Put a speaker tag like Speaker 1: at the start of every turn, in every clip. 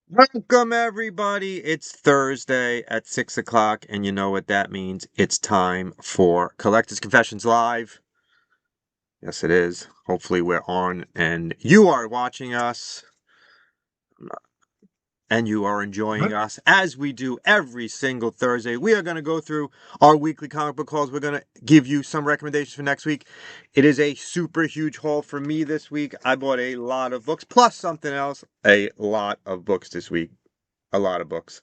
Speaker 1: Welcome, everybody. It's Thursday at 6 o'clock, and you know what that means. It's time for Collectors Confessions Live. Yes, it is. Hopefully, we're on and you are watching us and you are enjoying us as we do every single Thursday. We are going to go through our weekly comic book hauls. We're going to give you some recommendations for next week. It is a super huge haul for me this week. I bought a lot of books, plus something else. A lot of books this week. A lot of books.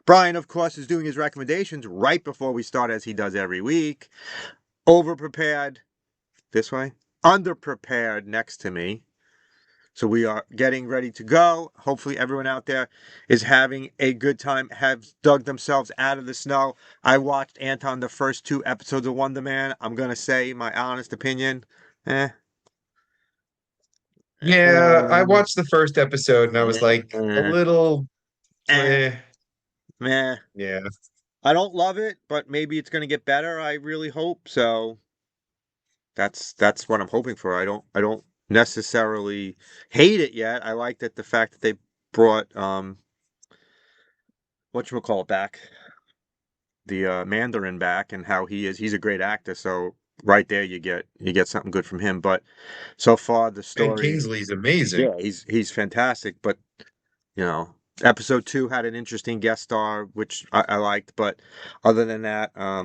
Speaker 1: Brian, of course, is doing his recommendations right before we start, as he does every week. Overprepared this way, underprepared next to me. So we are getting ready to go. Hopefully, everyone out there is having a good time, have dug themselves out of the snow. I watched, Anton, the first 2 episodes of Wonder Man. I'm going to say my honest opinion. Eh.
Speaker 2: Yeah, I watched the first episode and I was like a
Speaker 1: Eh,
Speaker 2: little
Speaker 1: eh,
Speaker 2: eh,
Speaker 1: meh.
Speaker 2: yeah.
Speaker 1: I don't love it, but maybe it's going to get better. I really hope so. That's what I'm hoping for. I don't necessarily hate it yet. I like that the fact that they brought whatchamacallit back, the Mandarin back, and how he's a great actor. So right there you get something good from him. But so far the
Speaker 2: Ben
Speaker 1: story,
Speaker 2: Kingsley's amazing.
Speaker 1: yeah, he's fantastic. But you know, episode 2 had an interesting guest star, which I liked. But other than that, I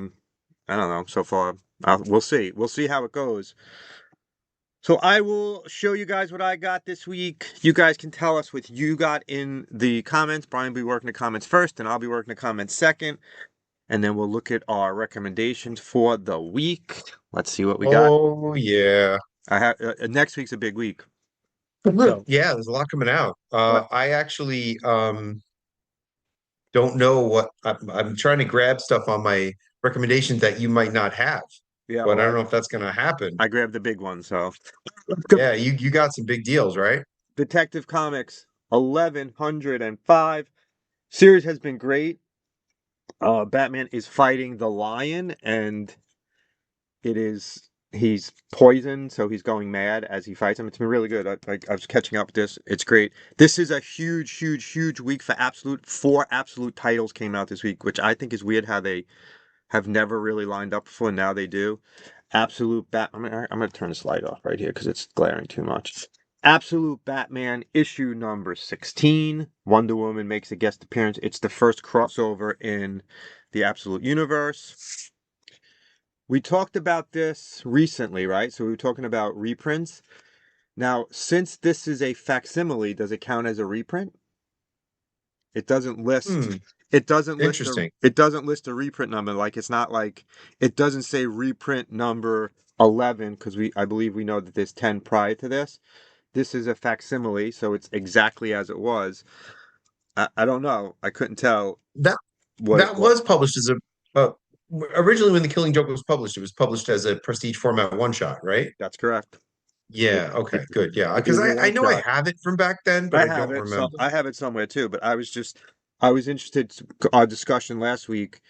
Speaker 1: don't know. So far, we'll see. We'll see how it goes. So I will show you guys what I got this week. You guys can tell us what you got in the comments. Brian will be working the comments first, and I'll be working the comments second. And then we'll look at our recommendations for the week. Let's see what we got.
Speaker 2: Oh yeah.
Speaker 1: I have next week's a big week. So
Speaker 2: Yeah, there's a lot coming out.
Speaker 1: what?
Speaker 2: I actually don't know what I'm trying to grab stuff on my recommendations that you might not have,
Speaker 1: Yeah,
Speaker 2: but
Speaker 1: well,
Speaker 2: I don't
Speaker 1: I
Speaker 2: know if that's gonna happen.
Speaker 1: I grabbed the big one. So
Speaker 2: Yeah, you got some big deals, right?
Speaker 1: Detective Comics 1105 series has been great. Batman is fighting the Lion, and he's poisoned, so he's going mad as he fights him. It's been really good. I was catching up with this. It's great. This is a huge, huge, huge week for Absolute. 4 Absolute titles came out this week, which I think is weird how they have never really lined up before. Now they do. Absolute Bat. I'm gonna turn this light off right here because it's glaring too much. Absolute Batman issue number 16. Wonder Woman makes a guest appearance. It's the first crossover in the Absolute universe. We talked about this recently, right? So we were talking about reprints. Now, since this is a facsimile, does it count as a reprint? It doesn't list
Speaker 2: Hmm,
Speaker 1: it doesn't list a
Speaker 2: interesting.
Speaker 1: it doesn't list a reprint number. Like it's not like it doesn't say reprint number 11 because I believe we know that there's 10 prior to this. This is a facsimile, so it's exactly as it was. I don't know. I couldn't tell
Speaker 2: That
Speaker 1: what it
Speaker 2: that
Speaker 1: was.
Speaker 2: was published as a originally when The Killing Joke was published, it was published as a prestige format one shot, right?
Speaker 1: That's correct. It,
Speaker 2: Yeah,
Speaker 1: it,
Speaker 2: okay, good. Yeah,
Speaker 1: it
Speaker 2: because
Speaker 1: is a
Speaker 2: I
Speaker 1: one
Speaker 2: know I
Speaker 1: shot.
Speaker 2: have it from back then, but
Speaker 1: I
Speaker 2: I
Speaker 1: have
Speaker 2: don't
Speaker 1: it. So
Speaker 2: remember.
Speaker 1: I have it somewhere too. But I was interested our discussion last week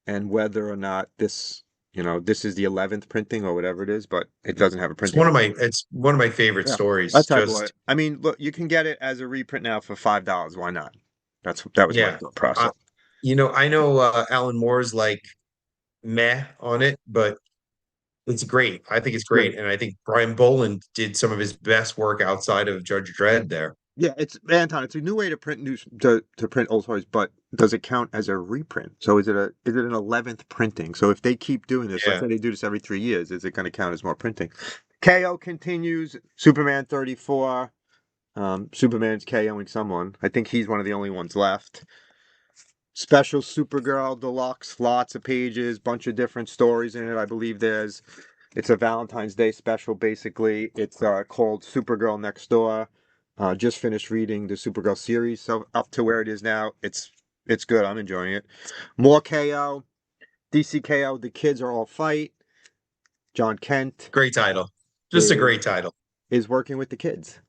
Speaker 1: and whether or not this is the 11th printing or whatever it is, but it doesn't have a printing number.
Speaker 2: It's one of my favorite
Speaker 1: Yeah,
Speaker 2: stories.
Speaker 1: that's how I bought it.
Speaker 2: Just
Speaker 1: I mean, look, you can get it as a reprint now for $5. Why not? That was my
Speaker 2: yeah.
Speaker 1: thought
Speaker 2: I,
Speaker 1: process.
Speaker 2: I know Alan Moore's like meh on it, but it's great. I think it's
Speaker 1: It's great.
Speaker 2: great. And I think Brian Boland did some of his best work outside of Judge Dredd there.
Speaker 1: Yeah, it's Anton. It's a new way to print to print old stories, but does it count as a reprint? So is it an 11th printing? So if they keep doing this, let's
Speaker 2: Yeah.
Speaker 1: say they do this every 3 years, is it going to count as more printing? KO continues. Superman 34. Superman's KOing someone. I think he's one of the only ones left. Special Supergirl Deluxe, lots of pages, bunch of different stories in it. I believe it's a Valentine's Day special. Basically, it's called Supergirl Next Door. Just finished reading the Supergirl series, so up to where it is now, it's good. I'm enjoying it. More KO, DCKO. The kids are all fight. John Kent
Speaker 2: Great title. Just a
Speaker 1: is
Speaker 2: great title.
Speaker 1: working with the kids.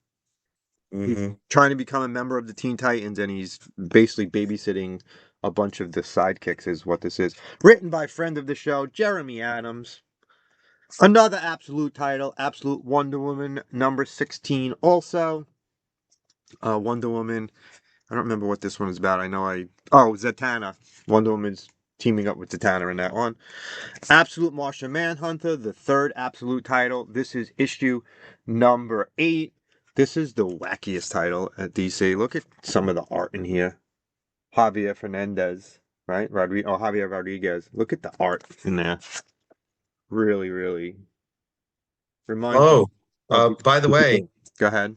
Speaker 1: He's
Speaker 2: Hmm.
Speaker 1: trying to become a member of the Teen Titans, and he's basically babysitting a bunch of the sidekicks, is what this is. Written by friend of the show, Jeremy Adams. Another absolute title, Absolute Wonder Woman, number 16. Also, Wonder Woman I don't remember what this one is about. I know oh, Zatanna. Wonder Woman's teaming up with Zatanna in that one. Absolute Martian Manhunter, the third Absolute title. This is issue number 8. This is the wackiest title at DC. Look at some of the art in here. Javier Fernandez, right? Javier Rodriguez. Look at the art in there. Really, really reminds me
Speaker 2: Oh,
Speaker 1: of
Speaker 2: by the way,
Speaker 1: Go ahead.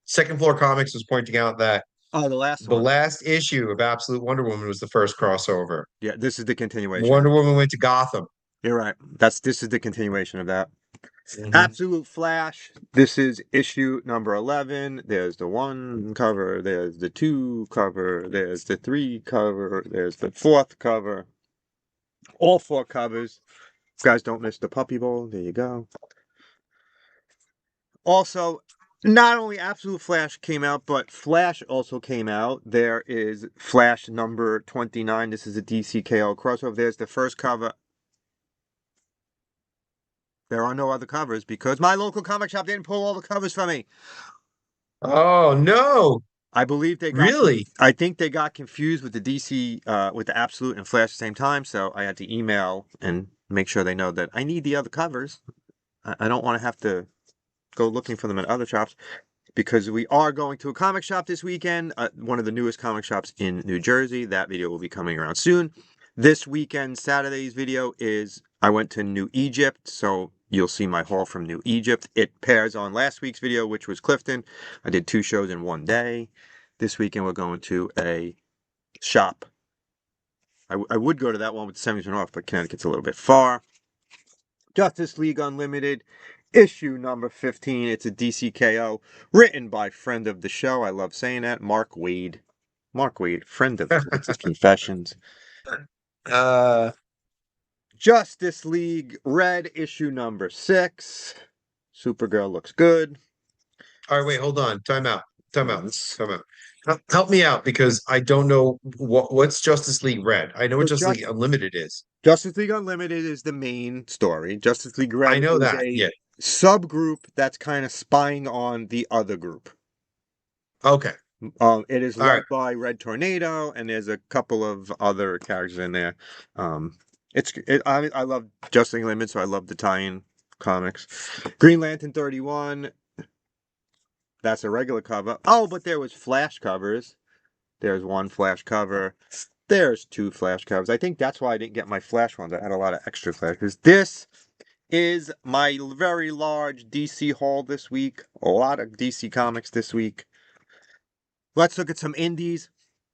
Speaker 2: Second Floor Comics was pointing out that
Speaker 1: Oh, the last
Speaker 2: the
Speaker 1: one.
Speaker 2: last issue of Absolute Wonder Woman was the first crossover.
Speaker 1: Yeah, this is the continuation.
Speaker 2: Wonder Woman went to Gotham.
Speaker 1: You're right. This is the continuation of that.
Speaker 2: Mhm.
Speaker 1: Absolute Flash. This is issue number 11. There's the 1 cover. There's the 2 cover. There's the 3 cover. There's the 4th cover. All 4 covers. Guys, don't miss the Puppy Bowl. There you go. Also, not only Absolute Flash came out, but Flash also came out. There is Flash number 29. This is a DCKO crossover. There's the first cover. There are no other covers because my local comic shop didn't pull all the covers for me.
Speaker 2: Oh no,
Speaker 1: I believe they got.
Speaker 2: really?
Speaker 1: I think they got confused with the DC, with the Absolute and Flash at the same time. So I had to email and make sure they know that I need the other covers. I don't want to have to go looking for them at other shops because we are going to a comic shop this weekend. One of the newest comic shops in New Jersey. That video will be coming around soon. This weekend, Saturday's video is I went to New Egypt, so you'll see my haul from New Egypt. It pairs on last week's video, which was Clifton. I did 2 shows in one day. This weekend, we're going to a shop. I would go to that one with 70% off, but Connecticut's a little bit far. Justice League Unlimited, issue number 15. It's a DCKO, written by friend of the show. I love saying that, Mark Waid. Mark Waid, friend of Collectors Confessions.
Speaker 2: Uh,
Speaker 1: Justice League Red, issue number 6. Supergirl looks good.
Speaker 2: all right, wait, hold on. Time out. Time out.
Speaker 1: Yes.
Speaker 2: Time out. Help me out because I don't know what's Justice League Red. I know what
Speaker 1: So
Speaker 2: Justice League Unlimited is.
Speaker 1: Justice League Unlimited is the main story. Justice League
Speaker 2: I
Speaker 1: Red
Speaker 2: know
Speaker 1: is
Speaker 2: that.
Speaker 1: a
Speaker 2: Yeah.
Speaker 1: subgroup that's kind of spying on the other group.
Speaker 2: Okay.
Speaker 1: It is
Speaker 2: All right.
Speaker 1: led by Red Tornado, and there's a couple of other characters in there. I love Justice League Unlimited, so I love the tie-in comics. Green Lantern 31. That's a regular cover. Oh, but there was Flash covers. There's 1 Flash cover. There's 2 Flash covers. I think that's why I didn't get my Flash ones. I had a lot of extra Flashes. This is my very large DC haul this week. A lot of DC comics this week. Let's look at some indies.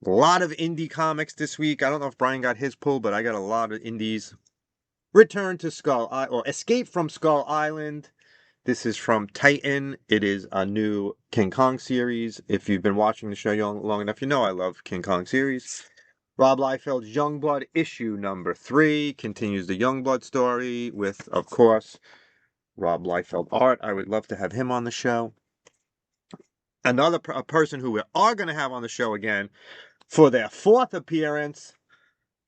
Speaker 1: A lot of indie comics this week. I don't know if Brian got his pull, but I got a lot of indies. Return to Escape from Skull Island. This is from Titan. It is a new King Kong series. If you've been watching the show long enough, you know I love King Kong series. Rob Liefeld's Youngblood issue number 3 continues the Youngblood story with, of course, Rob Liefeld art. I would love to have him on the show. Another person who we are going to have on the show again for their 4th appearance,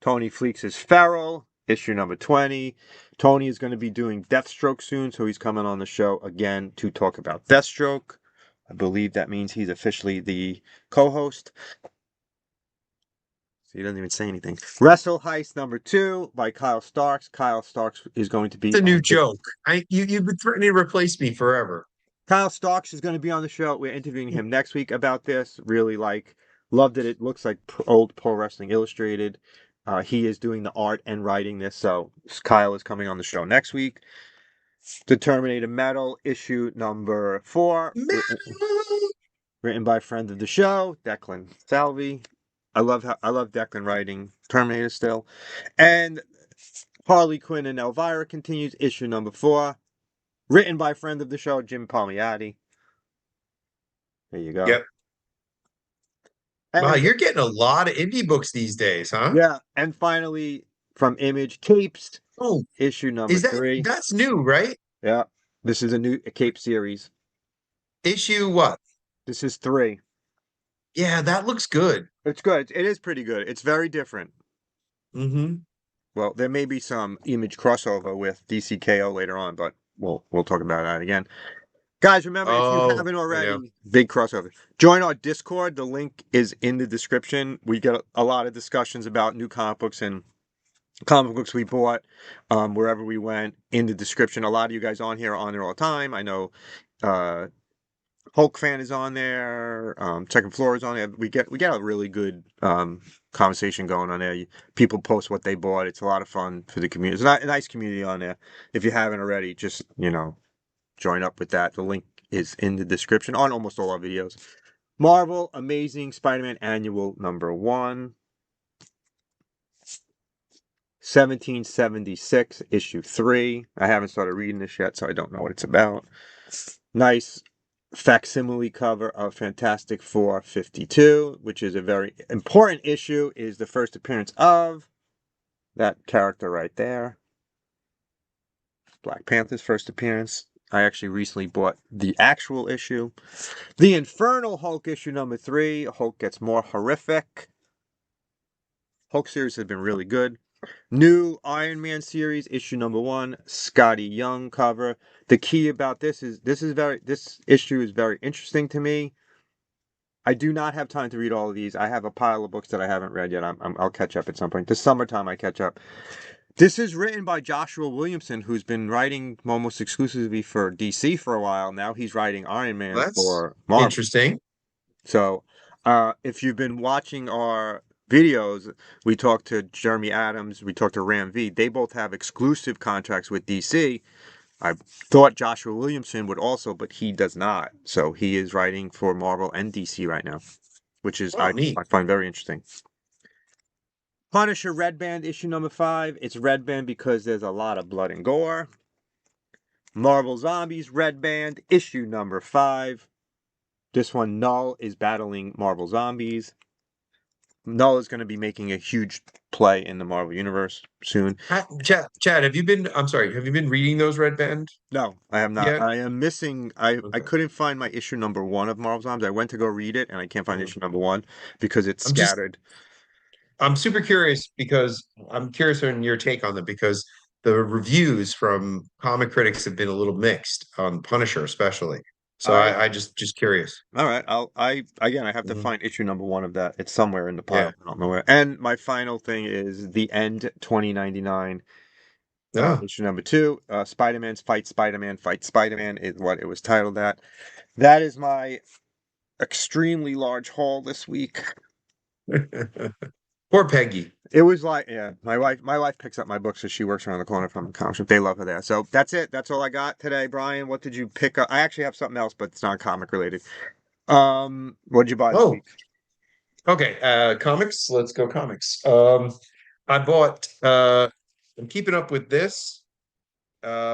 Speaker 1: Tony Fleeks's Feral, issue number 20. Tony is going to be doing Deathstroke soon, so he's coming on the show again to talk about Deathstroke. I believe that means he's officially the co-host. So he doesn't even say anything. Wrestle Heist number 2 by Kyle Starks. Kyle Starks is going to be
Speaker 2: It's a new
Speaker 1: on
Speaker 2: joke. You've been threatening to replace me forever.
Speaker 1: Kyle Starks is going to be on the show. We're interviewing him next week about this. Really loved it. It looks like old Pro Wrestling Illustrated. He is doing the art and writing this, so Kyle is coming on the show next week. The Terminator Metal issue number 4, written by a friend of the show, Declan Salvi. I love Declan writing Terminator still, and Harley Quinn and Elvira continues issue number 4, written by a friend of the show, Jim Palmiotti. There you go.
Speaker 2: Yep. Wow,
Speaker 1: And
Speaker 2: you're getting a lot of indie books these days, huh?
Speaker 1: yeah, and finally from Image, Capes,
Speaker 2: Oh,
Speaker 1: issue number
Speaker 2: is that
Speaker 1: 3.
Speaker 2: that's new, right?
Speaker 1: Yeah, this is a new Cape series.
Speaker 2: Issue what?
Speaker 1: This is 3.
Speaker 2: Yeah, that looks good.
Speaker 1: It's good. It is pretty good. It's very different.
Speaker 2: Mm-hmm.
Speaker 1: Well, there may be some Image crossover with DCKO later on, but we'll talk about that again. Guys, remember, if you
Speaker 2: Oh,
Speaker 1: haven't
Speaker 2: yeah.
Speaker 1: already, big crossover. Join our Discord. The link is in the description. We get a lot of discussions about new comic books and comic books we bought wherever we went in the description. A lot of you guys on here are on there all the time. I know uh, Hulk fan is on there. Second floor is on there. We get a really good conversation going on there. People post what they bought. It's a lot of fun for the community. It's not a nice community on there. If you haven't already, just join up with that. The link is in the description on almost all our videos. Marvel Amazing Spider-Man Annual #1. 1776, issue 3. I haven't started reading this yet, so I don't know what it's about. Nice facsimile cover of Fantastic Four 52, which is a very important issue, is the first appearance of that character right there. Black Panther's first appearance. I actually recently bought the actual issue. The Infernal Hulk issue #3. Hulk gets more horrific. Hulk series has been really good. New Iron Man series issue #1, Scotty Young cover. The key about this issue is very interesting to me. I do not have time to read all of these. I have a pile of books that I haven't read yet. I'll catch up at some point. This summertime I catch up. This is written by Joshua Williamson, who's been writing almost exclusively for DC for a while. Now he's writing Iron Man
Speaker 2: That's
Speaker 1: for Marvel.
Speaker 2: interesting.
Speaker 1: So, if you've been watching our videos, we talked to Jeremy Adams, we talked to Ram V. They both have exclusive contracts with DC. I thought Joshua Williamson would also, but he does not. So he is writing for Marvel and DC right now, which is
Speaker 2: Oh, neat.
Speaker 1: I find very interesting. Punisher Red Band issue #5. It's Red Band because there's a lot of blood and gore. Marvel Zombies Red Band issue #5. This one, Null is battling Marvel Zombies. Null is going to be making a huge play in the Marvel Universe soon.
Speaker 2: Chad, I'm sorry, have you been reading those Red Band
Speaker 1: No, I have not.
Speaker 2: yet?
Speaker 1: I am missing. I
Speaker 2: Okay.
Speaker 1: couldn't find my issue #1 of Marvel Zombies. I went to go read it, and I can't find
Speaker 2: Mhm.
Speaker 1: issue #1 because it's
Speaker 2: I'm just
Speaker 1: scattered.
Speaker 2: I'm super curious because I'm curious on your take on them because the reviews from comic critics have been a little mixed on Punisher, especially. So
Speaker 1: I
Speaker 2: I just curious.
Speaker 1: All right. I again, I have to
Speaker 2: Mhm.
Speaker 1: find issue #1 of that. It's somewhere in the
Speaker 2: Yeah.
Speaker 1: pile. I don't know where. And my final thing is The End 2099.
Speaker 2: Yeah.
Speaker 1: Issue #2, Spider-Man's Fight Spider-Man Fight Spider-Man is what it was titled at. That is my extremely large haul this week.
Speaker 2: Poor Peggy.
Speaker 1: It was like, yeah, my wife picks up my books as she works around the corner from the comic shop. They love her there. So that's it. That's all I got today, Brian. What did you pick up? I actually have something else, but it's not comic related. What did you buy this
Speaker 2: Oh,
Speaker 1: week?
Speaker 2: okay. Comics. Let's go comics. I bought I'm keeping up with this,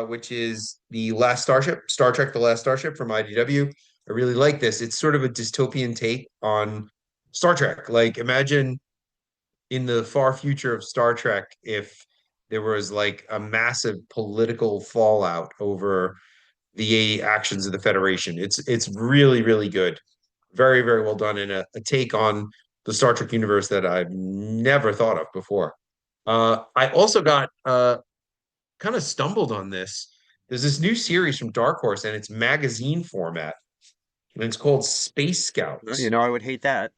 Speaker 2: which is the Last Starship, Star Trek: The Last Starship from IDW. I really like this. It's sort of a dystopian take on Star Trek. Like imagine in the far future of Star Trek if there was like a massive political fallout over the actions of the Federation. It's really, really good. Very, very well done and a take on the Star Trek universe that I've never thought of before. I also got kind of stumbled on this. There's this new series from Dark Horse and it's magazine format, and it's called Space
Speaker 1: You
Speaker 2: Scouts.
Speaker 1: know, I would hate that.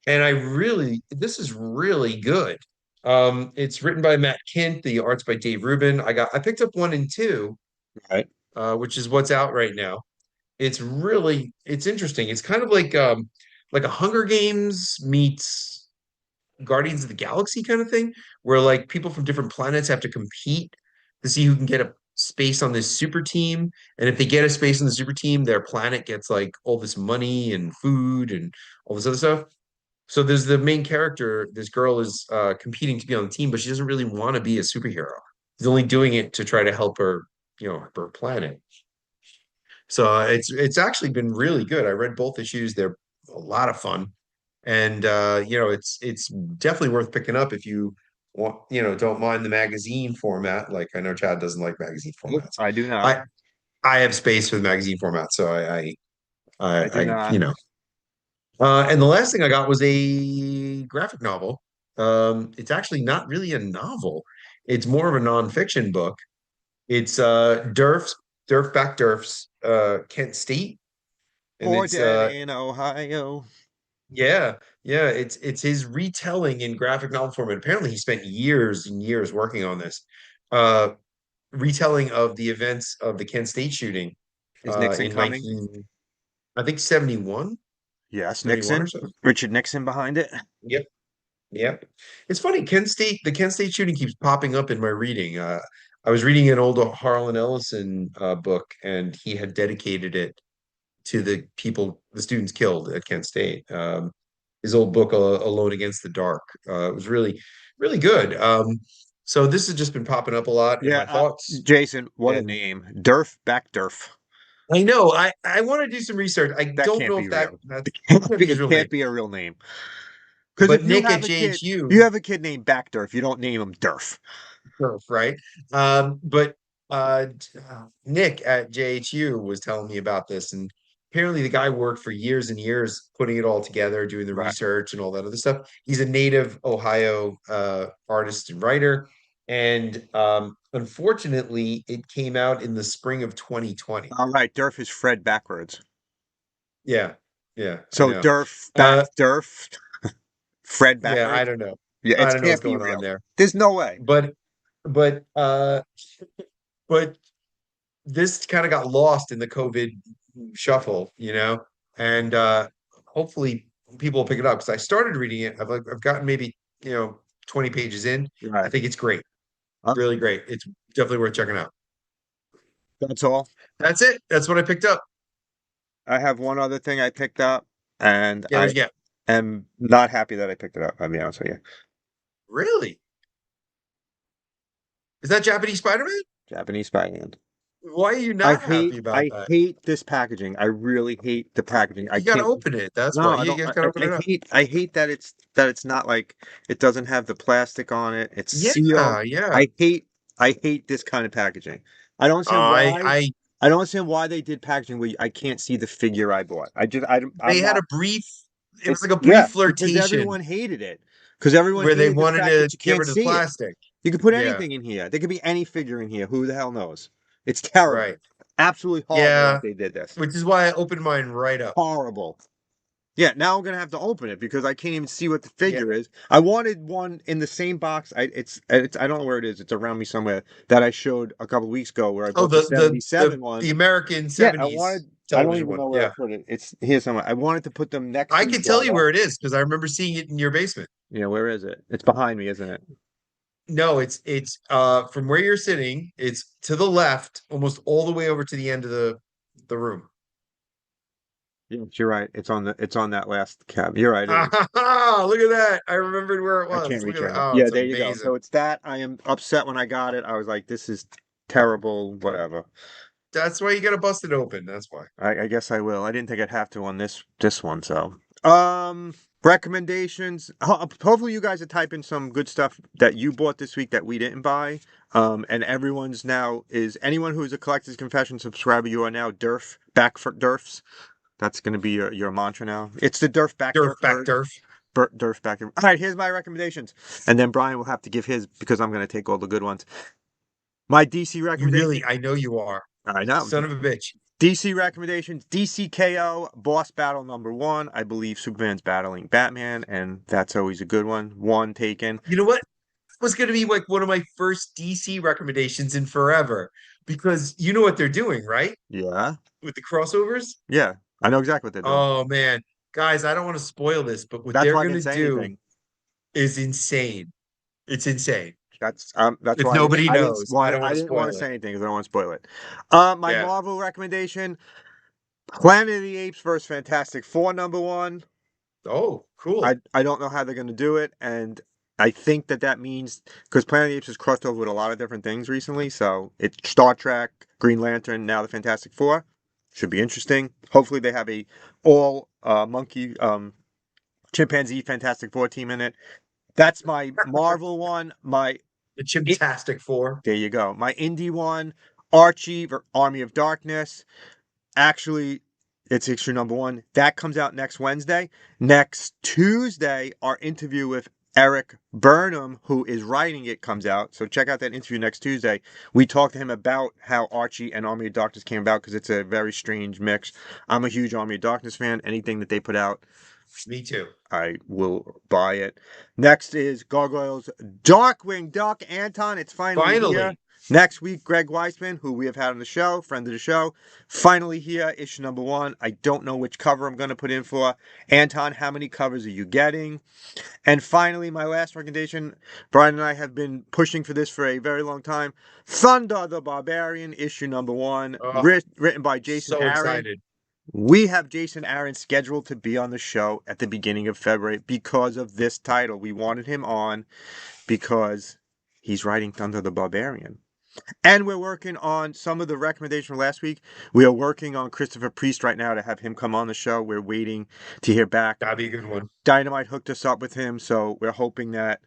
Speaker 2: And this is really good. It's written by Matt Kint, the art's by Dave Rubin. I picked up 1 and 2,
Speaker 1: Right.
Speaker 2: which is what's out right now. It's interesting. It's kind of like a Hunger Games meets Guardians of the Galaxy kind of thing, where like people from different planets have to compete to see who can get a space on this super team. And if they get a space on the super team, their planet gets like all this money and food and all this other stuff. So there's the main character. This girl is competing to be on the team, but she doesn't really want to be a superhero. She's only doing it to try to help her planet. So it's actually been really good. I read both issues. They're a lot of fun. And it's definitely worth picking up if you want, don't mind the magazine format. Like I know Chad doesn't like magazine
Speaker 1: Nope,
Speaker 2: formats.
Speaker 1: I do not.
Speaker 2: I I have space for the magazine format, so
Speaker 1: I do
Speaker 2: I
Speaker 1: not.
Speaker 2: and the last thing I got was a graphic novel. It's actually not really a novel. It's more of a nonfiction book. It's Durf. Durf Back Durf's Kent State, and
Speaker 1: Or
Speaker 2: it's
Speaker 1: dead in Ohio.
Speaker 2: yeah, yeah, it's his retelling in graphic novel format. Apparently, he spent years and years working on this uh retelling of the events of the Kent State shooting
Speaker 1: Is Nixon
Speaker 2: in
Speaker 1: coming?
Speaker 2: 19, I think 71,
Speaker 1: Yes,
Speaker 2: 71 or
Speaker 1: Nixon.
Speaker 2: so.
Speaker 1: Richard Nixon behind it.
Speaker 2: Yep. Yep. It's funny, the Kent State shooting keeps popping up in my reading. I was reading an old Harlan Ellison book, and he had dedicated it to the students killed at Kent State. His old book, Alone Against the Dark. It was really, really good. So this has just been popping up a lot in
Speaker 1: Yeah,
Speaker 2: my thoughts.
Speaker 1: Jason, what a
Speaker 2: And
Speaker 1: name. Durf back Durf.
Speaker 2: I know I want to do some research. I
Speaker 1: That
Speaker 2: don't
Speaker 1: can't
Speaker 2: know
Speaker 1: be
Speaker 2: if that
Speaker 1: real.
Speaker 2: that's
Speaker 1: It can't
Speaker 2: can't be
Speaker 1: be,
Speaker 2: his
Speaker 1: it
Speaker 2: real name.
Speaker 1: can't be a real name. Because
Speaker 2: But Nick at
Speaker 1: if
Speaker 2: JHU,
Speaker 1: you have a kid named Back Durf, you don't name him Durf.
Speaker 2: right? But Nick at JHU was telling me about this, and apparently the guy worked for years and years putting it all together, doing the
Speaker 1: Right.
Speaker 2: research and all that other stuff. He's a native Ohio artist and writer, and unfortunately, it came out in the spring of 2020.
Speaker 1: All right, Durf is Fred backwards.
Speaker 2: Yeah, yeah, I
Speaker 1: So
Speaker 2: know.
Speaker 1: Durf back
Speaker 2: Uh,
Speaker 1: Durf, Fred
Speaker 2: yeah, I
Speaker 1: backwards.
Speaker 2: don't know.
Speaker 1: Yeah,
Speaker 2: I
Speaker 1: it
Speaker 2: don't know what's
Speaker 1: can't be
Speaker 2: going on
Speaker 1: real.
Speaker 2: there,
Speaker 1: There's no way.
Speaker 2: but but uh, but this kind of got lost in the COVID shuffle, and hopefully people will pick it up because I started reading it. I've gotten maybe 20 pages in. I
Speaker 1: Right.
Speaker 2: think it's great, really great. It's definitely worth checking out.
Speaker 1: That's all.
Speaker 2: That's it. That's what I picked up.
Speaker 1: I have one other thing I picked up, and
Speaker 2: Yeah,
Speaker 1: I
Speaker 2: what'd you get?
Speaker 1: am not happy that I picked it up. I'll be honest with you.
Speaker 2: Really? Is that Japanese Spider-Man?
Speaker 1: Japanese spy hand.
Speaker 2: Why are you not happy about
Speaker 1: I
Speaker 2: that?
Speaker 1: hate this packaging. I really hate the packaging. I
Speaker 2: You got to
Speaker 1: can't.
Speaker 2: open it. That's
Speaker 1: No,
Speaker 2: why.
Speaker 1: I
Speaker 2: You
Speaker 1: don't.
Speaker 2: guys got to open it up.
Speaker 1: I hate that it's not like it doesn't have the plastic on it. It's sealed.
Speaker 2: Yeah, yeah.
Speaker 1: I hate I hate this kind of packaging. I don't understand
Speaker 2: I
Speaker 1: why.
Speaker 2: I
Speaker 1: I don't understand why they did packaging where I can't see the figure I bought.
Speaker 2: they
Speaker 1: I'm
Speaker 2: had
Speaker 1: not.
Speaker 2: a brief. It was
Speaker 1: It's
Speaker 2: like a
Speaker 1: yeah,
Speaker 2: brief
Speaker 1: because
Speaker 2: flirtation
Speaker 1: everyone hated it. Because everyone
Speaker 2: where they
Speaker 1: hated the
Speaker 2: wanted
Speaker 1: fact
Speaker 2: to
Speaker 1: that you
Speaker 2: get
Speaker 1: can't
Speaker 2: rid of the
Speaker 1: see it.
Speaker 2: plastic.
Speaker 1: You can put
Speaker 2: Yeah,
Speaker 1: anything in here. There could be any figure in here. Who the hell knows? It's terrible.
Speaker 2: right.
Speaker 1: Absolutely horrible
Speaker 2: Yeah,
Speaker 1: that they did this.
Speaker 2: which is why I opened mine right up.
Speaker 1: Horrible. Yeah, now I'm gonna have to open it because I can't even see what the
Speaker 2: Yeah.
Speaker 1: figure is. I wanted one in the same box. It's I don't know where it is. It's around me somewhere that I showed a couple weeks ago where I
Speaker 2: Oh,
Speaker 1: bought the 77 one.
Speaker 2: the American
Speaker 1: Yeah,
Speaker 2: 70s
Speaker 1: I don't
Speaker 2: television
Speaker 1: even
Speaker 2: one.
Speaker 1: know where I
Speaker 2: Yeah.
Speaker 1: put it. It's here somewhere. I wanted to put them next
Speaker 2: I
Speaker 1: to
Speaker 2: can
Speaker 1: each
Speaker 2: tell you
Speaker 1: other.
Speaker 2: where it is because I remember seeing it in your basement.
Speaker 1: Yeah, where is it? It's behind me, isn't it?
Speaker 2: No, it's from where you're sitting, it's to the left, almost all the way over to the end of the room.
Speaker 1: Yes, you're right. It's on that last cab. You're right, it is.
Speaker 2: Ah, look at that. I remembered where it
Speaker 1: I
Speaker 2: was.
Speaker 1: can't
Speaker 2: Look
Speaker 1: reach
Speaker 2: at that.
Speaker 1: out.
Speaker 2: Oh,
Speaker 1: Yeah,
Speaker 2: it's
Speaker 1: there you go.
Speaker 2: amazing.
Speaker 1: So it's that. I am upset when I got it. I was like, this is terrible, whatever.
Speaker 2: That's why you gotta bust it open. That's why.
Speaker 1: I guess I will. I didn't think I'd have to on this one, so. Um, recommendations. Hopefully you guys are typing some good stuff that you bought this week that we didn't buy. And everyone's now is anyone who's a Collector's Confession subscriber, you are now Durf back for Durfs. That's gonna be your mantra now. It's the Durf back
Speaker 2: Durf
Speaker 1: Durf
Speaker 2: back
Speaker 1: version.
Speaker 2: Durf.
Speaker 1: Durf back. All right, here's my recommendations, and then Brian will have to give his because I'm gonna take all the good ones. My DC
Speaker 2: You really,
Speaker 1: recommendation.
Speaker 2: I know you are.
Speaker 1: I know.
Speaker 2: Son of a bitch.
Speaker 1: DC recommendations: DCKO boss battle number one. I believe Superman's battling Batman, and that's always a good one. One taken.
Speaker 2: You know what? Was going to be like one of my first DC recommendations in forever because you know what they're doing, right?
Speaker 1: Yeah,
Speaker 2: With the crossovers.
Speaker 1: yeah. I know exactly what they're doing.
Speaker 2: Oh man, guys, I don't want to spoil this, but what
Speaker 1: That's
Speaker 2: they're
Speaker 1: why I
Speaker 2: going
Speaker 1: didn't
Speaker 2: to
Speaker 1: say
Speaker 2: do
Speaker 1: anything.
Speaker 2: is insane. It's insane.
Speaker 1: That's
Speaker 2: If
Speaker 1: why
Speaker 2: nobody knows, I don't want
Speaker 1: I
Speaker 2: to
Speaker 1: didn't want to
Speaker 2: spoil it.
Speaker 1: say anything because I don't want to spoil it. My
Speaker 2: Yeah.
Speaker 1: Marvel recommendation: Planet of the Apes versus Fantastic Four number one.
Speaker 2: Oh, cool.
Speaker 1: I don't know how they're going to do it, and I think that means because Planet of the Apes has crossed over with a lot of different things recently. So it's Star Trek, Green Lantern, now the Fantastic Four. Should be interesting. Hopefully they have a all monkey chimpanzee Fantastic Four team in it. That's my Marvel one.
Speaker 2: The
Speaker 1: It,
Speaker 2: Chimtastic Four.
Speaker 1: there you go. My indie one, Archie Army of Darkness. Actually, it's issue number one. That comes out next Wednesday. Next Tuesday, our interview with Eric Burnham, who is writing it, comes out. So check out that interview next Tuesday. We talked to him about how Archie and Army of Darkness came about because it's a very strange mix. I'm a huge Army of Darkness fan. Anything that they put out,
Speaker 2: Me too.
Speaker 1: I will buy it. Next is Gargoyles Darkwing Duck. Anton, it's finally here.
Speaker 2: Finally,
Speaker 1: Next week, Greg Weisman, who we have had on the show, friend of the show, finally here, issue number 1. I don't know which cover I'm going to put in for. Anton, how many covers are you getting? And finally, my last recommendation, Brian and I have been pushing for this for a very long time. Thunder the Barbarian, issue number 1,
Speaker 2: oh,
Speaker 1: written by Jason
Speaker 2: so
Speaker 1: Aaron.
Speaker 2: excited.
Speaker 1: We have Jason Aaron scheduled to be on the show at the beginning of February because of this title. We wanted him on because he's writing Thunder the Barbarian. And we're working on some of the recommendations from last week. We are working on Christopher Priest right now to have him come on the show. We're waiting to hear back.
Speaker 2: That'd be a good one.
Speaker 1: Dynamite hooked us up with him, so we're hoping that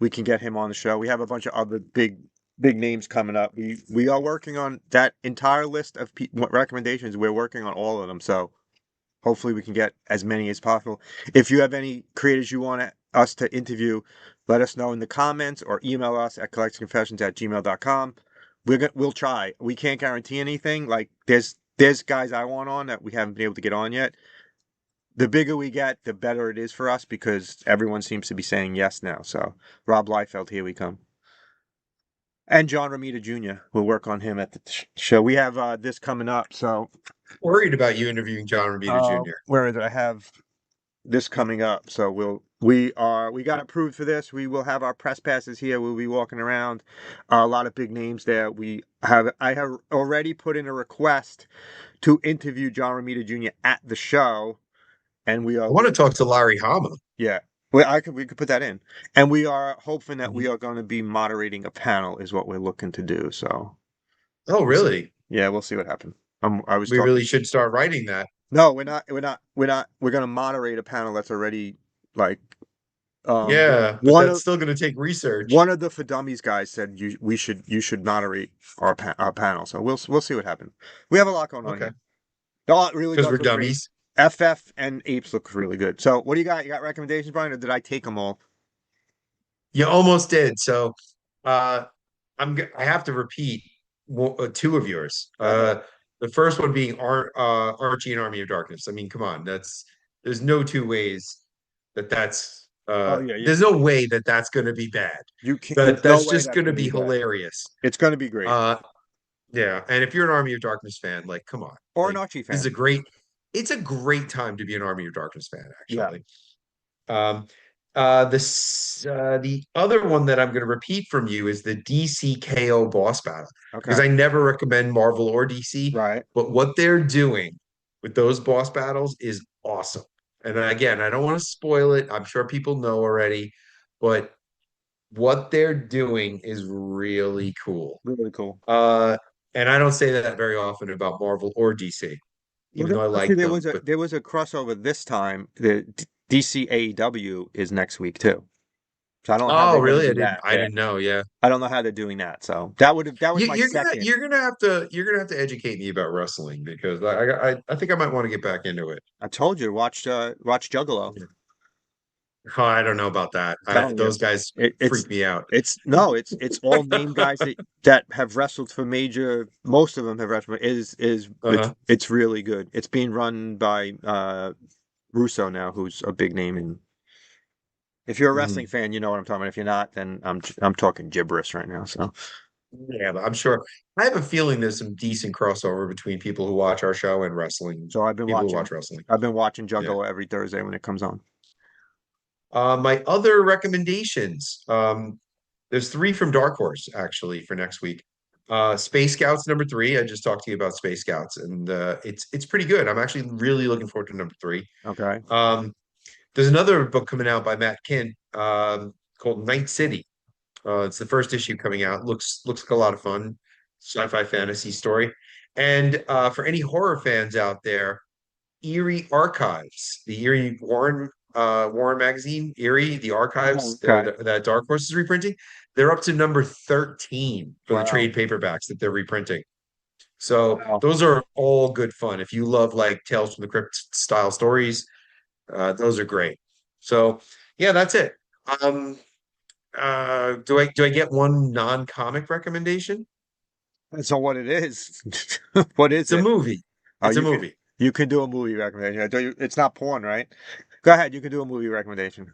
Speaker 1: we can get him on the show. We have a bunch of other big names coming up. We are working on that entire list of recommendations. We're working on all of them, so hopefully we can get as many as possible. If you have any creators you want us to interview, let us know in the comments or email us at collectorsconfessions@gmail.com. We'll try. We can't guarantee anything. Like there's guys I want on that we haven't been able to get on yet. The bigger we get, the better it is for us because everyone seems to be saying yes now. So Rob Liefeld, here we come. And John Romita Jr. We'll work on him at the show. We have this coming up. So
Speaker 2: Worried about you interviewing John Romita Jr.
Speaker 1: where is it? I have this coming up. So we got approved for this. We will have our press passes here. We'll be walking around. A lot of big names there. I have already put in a request to interview John Romita Jr. at the show, and we
Speaker 2: I
Speaker 1: are
Speaker 2: want to talk to Larry Hama.
Speaker 1: yeah. Well, we could put that in, and we are hoping that we
Speaker 2: Mhm.
Speaker 1: are going to be moderating a panel. Is what we're looking to do. So
Speaker 2: Oh, really?
Speaker 1: yeah, we'll see what happens. I was
Speaker 2: We
Speaker 1: talking.
Speaker 2: really should start writing that.
Speaker 1: No, we're not. We're not. We're not. We're going to moderate a panel that's already like
Speaker 2: Yeah, but
Speaker 1: one
Speaker 2: that's
Speaker 1: of
Speaker 2: still going to take research
Speaker 1: one of the For Dummies guys said you should moderate our panel. So we'll see what happens. We have a lot going on
Speaker 2: okay,
Speaker 1: here. The lot really
Speaker 2: because
Speaker 1: does
Speaker 2: we're
Speaker 1: look great.
Speaker 2: dummies.
Speaker 1: FF and Apes look really good. So what do you got? You got recommendations, Brian, or did I take them all?
Speaker 2: You almost did. So, uh, I have to repeat two of yours.
Speaker 1: Okay.
Speaker 2: The first one being Archie and Army of Darkness. I mean, come on, there's no two ways that's
Speaker 1: Oh yeah,
Speaker 2: there's no way that that's going to be bad.
Speaker 1: you can.
Speaker 2: But
Speaker 1: There's no
Speaker 2: that's
Speaker 1: way
Speaker 2: just
Speaker 1: that's
Speaker 2: going to
Speaker 1: gonna be
Speaker 2: be
Speaker 1: bad.
Speaker 2: hilarious.
Speaker 1: It's gonna be great.
Speaker 2: Uh, yeah, and if you're an Army of Darkness fan, like, come on,
Speaker 1: Or an
Speaker 2: like
Speaker 1: Archie
Speaker 2: this is
Speaker 1: fan.
Speaker 2: it's a great time to be an Army of Darkness fan,
Speaker 1: Yeah.
Speaker 2: actually. Um, the other one that I'm going to repeat from you is the DCKO boss battle because
Speaker 1: Okay.
Speaker 2: I never recommend Marvel or DC,
Speaker 1: Right.
Speaker 2: but what they're doing with those boss battles is awesome. And again, I don't want to spoil it. I'm sure people know already, but what they're doing is really cool.
Speaker 1: Really cool.
Speaker 2: Uh, and I don't say that very often about Marvel or DC,
Speaker 1: Well,
Speaker 2: even though I
Speaker 1: actually,
Speaker 2: like them. But
Speaker 1: there was a crossover this time. The DC AEW is next week too. So I don't know how
Speaker 2: oh,
Speaker 1: they're gonna
Speaker 2: really?
Speaker 1: do that.
Speaker 2: I
Speaker 1: Yeah.
Speaker 2: didn't know. Yeah.
Speaker 1: I don't know how they're doing that. So that was my second.
Speaker 2: You're gonna have to educate me about wrestling because I think I might want to get back into it.
Speaker 1: I told you, watch Juggalo.
Speaker 2: Oh, I don't know about that.
Speaker 1: I'm telling you,
Speaker 2: Those guys
Speaker 1: it,
Speaker 2: freak me out.
Speaker 1: it's no, it's all name guys that have wrestled for major. Most of them have wrestled.
Speaker 2: Uh-huh.
Speaker 1: It's really good. It's being run by Russo now, who's a big name in. If you're a wrestling
Speaker 2: Mhm.
Speaker 1: fan, you know what I'm talking about. If you're not, then I'm talking gibberish right now. So
Speaker 2: Yeah, but I'm sure. I have a feeling there's some decent crossover between people who watch our show and wrestling
Speaker 1: so
Speaker 2: people who watch wrestling.
Speaker 1: I've been watching
Speaker 2: Yeah.
Speaker 1: Juggalo every Thursday when it comes on.
Speaker 2: My other recommendations, there's three from Dark Horse actually for next week. Space Scouts #3. I just talked to you about Space Scouts, and it's pretty good. I'm actually really looking forward to #3.
Speaker 1: Okay.
Speaker 2: Um, there's another book coming out by Matt Kint called Night City. It's the first issue coming out. Looks like a lot of fun, sci-fi fantasy story. And for any horror fans out there, Eerie Archives, the Eerie Warren magazine, Eerie, the
Speaker 1: Oh,
Speaker 2: archives
Speaker 1: okay.
Speaker 2: that Dark Horse is reprinting, they're up to #13 for the
Speaker 1: Wow.
Speaker 2: trade paperbacks that they're reprinting. So
Speaker 1: Wow.
Speaker 2: those are all good fun. If you love like Tales from the Crypt style stories, those are great. So yeah, that's it. Um, do I get one non-comic recommendation?
Speaker 1: That's not what it is. What is
Speaker 2: It's a
Speaker 1: it?
Speaker 2: movie.
Speaker 1: Oh,
Speaker 2: It's a movie.
Speaker 1: you can do a movie recommendation. It's not porn, right? Go ahead. You can do a movie recommendation.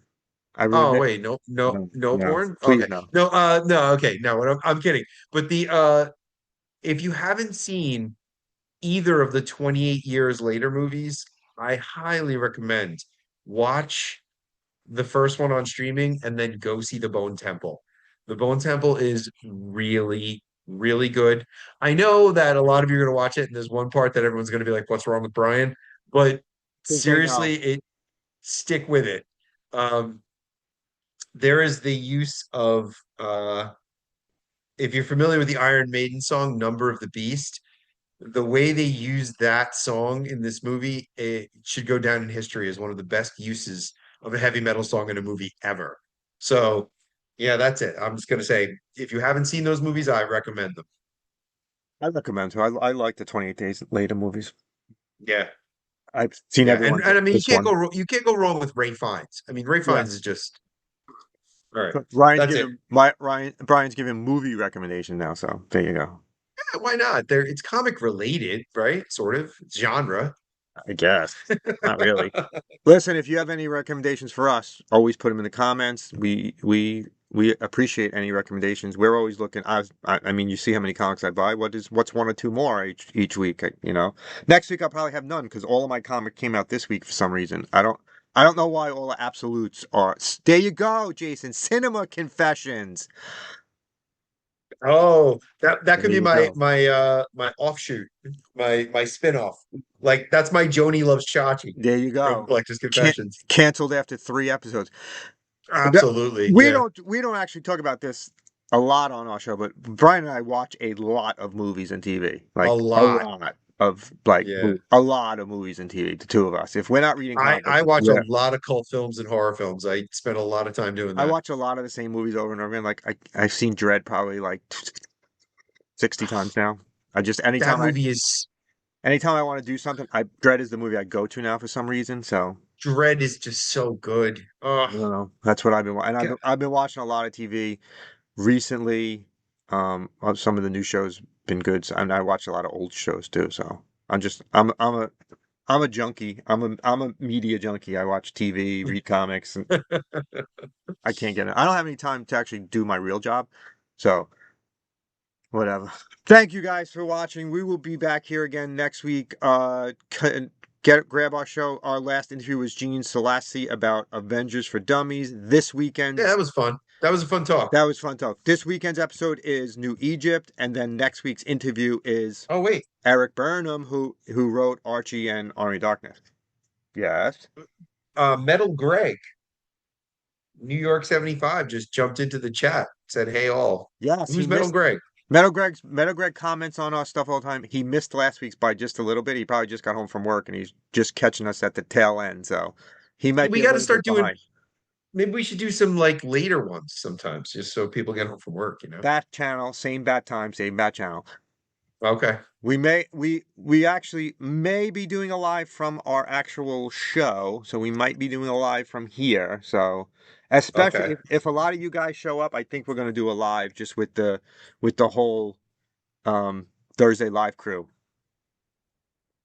Speaker 1: I ruined
Speaker 2: Oh
Speaker 1: it.
Speaker 2: wait, no, no,
Speaker 1: No,
Speaker 2: no
Speaker 1: no,
Speaker 2: porn.
Speaker 1: please
Speaker 2: Okay,
Speaker 1: no.
Speaker 2: no, no, okay, no. I'm kidding. But the if you haven't seen either of the 28 years later movies, I highly recommend watch the first one on streaming and then go see The Bone Temple. The Bone Temple is really, really good. I know that a lot of you are going to watch it, and there's one part that everyone's going to be like, "What's wrong with Brian?" But
Speaker 1: Please say no.
Speaker 2: seriously, it stick with it. Um, there is the use of if you're familiar with the Iron Maiden song "Number of the Beast," the way they use that song in this movie, it should go down in history as one of the best uses of a heavy metal song in a movie ever. So, yeah, that's it. I'm just gonna say, if you haven't seen those movies, I recommend them.
Speaker 1: I recommend to. I like the 28 Days Later movies.
Speaker 2: Yeah,
Speaker 1: I've seen
Speaker 2: yeah,
Speaker 1: everyone's
Speaker 2: and I mean,
Speaker 1: this one.
Speaker 2: you can't go wrong with Ray Fiennes. I mean, Ray
Speaker 1: Yeah.
Speaker 2: Fiennes is just all right.
Speaker 1: Ryan's
Speaker 2: That's it.
Speaker 1: giving Brian's giving movie recommendation now, so there you go.
Speaker 2: Yeah, why not? It's comic related, right? Sort of. It's genre.
Speaker 1: I guess. Not really. Listen, if you have any recommendations for us, always put them in the comments. We appreciate any recommendations. We're always looking. I mean, you see how many comics I buy. What's one or two more each week? You know, next week I'll probably have none because all of my comic came out this week for some reason. I don't know why all the absolutes are. There you go, Jason. Cinema Confessions.
Speaker 2: Oh, that
Speaker 1: There
Speaker 2: could be
Speaker 1: you
Speaker 2: my
Speaker 1: go.
Speaker 2: my offshoot, my spin-off. Like that's my Joni Loves Chachi
Speaker 1: There you
Speaker 2: from
Speaker 1: go.
Speaker 2: Collector's
Speaker 1: Can
Speaker 2: Confessions.
Speaker 1: Canceled after 3 episodes.
Speaker 2: Absolutely,
Speaker 1: We
Speaker 2: yeah.
Speaker 1: don't actually talk about this a lot on our show, but Brian and I watch a lot of movies and TV.
Speaker 2: A
Speaker 1: Like
Speaker 2: lot. Yeah.
Speaker 1: a lot of movies and TV, the two of us. If we're not reading
Speaker 2: I
Speaker 1: comics,
Speaker 2: watch a lot of cult films and horror films. I spend a lot of time doing
Speaker 1: I
Speaker 2: that.
Speaker 1: watch a lot of the same movies over and over again. Like I've seen Dread probably like 60 times now. I just
Speaker 2: That movie is
Speaker 1: anytime I want to do something, I Dread is the movie I go to now for some reason. So
Speaker 2: Dread is just so good.
Speaker 1: I don't know. That's what I've been and
Speaker 2: Ca-
Speaker 1: I've been watching a lot of TV. Recently, some of the new shows been good, and I watch a lot of old shows too. So I'm a junkie. I'm a media junkie. I watch TV, read comics, and I can't get it. I don't have any time to actually do my real job, so whatever. Thank you guys for watching. We will be back here again next week. Grab our show. Our last interview was Gene Selassie about Avengers for Dummies. This
Speaker 2: yeah,
Speaker 1: weekend's
Speaker 2: that was fun. That was a fun talk.
Speaker 1: That was fun talk. This weekend's episode is New Egypt, and then next week's interview is
Speaker 2: Oh wait,
Speaker 1: Eric Burnham, who wrote Archie and Army Darkness. Yes.
Speaker 2: Metal Greg, New York 75 just jumped into the chat, said, "Hey all."
Speaker 1: Yes, he
Speaker 2: Who's Metal
Speaker 1: missed
Speaker 2: Greg?
Speaker 1: Metal Greg comments on our stuff all the time. He missed last week's by just a little bit. He probably just got home from work and he's just catching us at the tail end, so he might be
Speaker 2: We
Speaker 1: a
Speaker 2: got to
Speaker 1: little
Speaker 2: start
Speaker 1: bit
Speaker 2: doing
Speaker 1: behind.
Speaker 2: maybe we should do some like later ones sometimes, just so people get home from work, you know?
Speaker 1: Bat channel, same bat time, same bat channel.
Speaker 2: Okay.
Speaker 1: We actually may be doing a live from our actual show, so we might be doing a live from here. So especially
Speaker 2: Okay.
Speaker 1: if a lot of you guys show up, I think we're gonna do a live just with the whole Thursday live crew.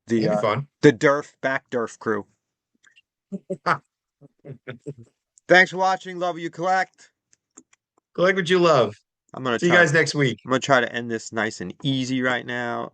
Speaker 1: The
Speaker 2: That'd be fun.
Speaker 1: Durf crew. Thanks for watching, love you collect.
Speaker 2: Collect what you love.
Speaker 1: I'm gonna
Speaker 2: See you
Speaker 1: try
Speaker 2: guys next week.
Speaker 1: I'm gonna try to end this nice and easy right now.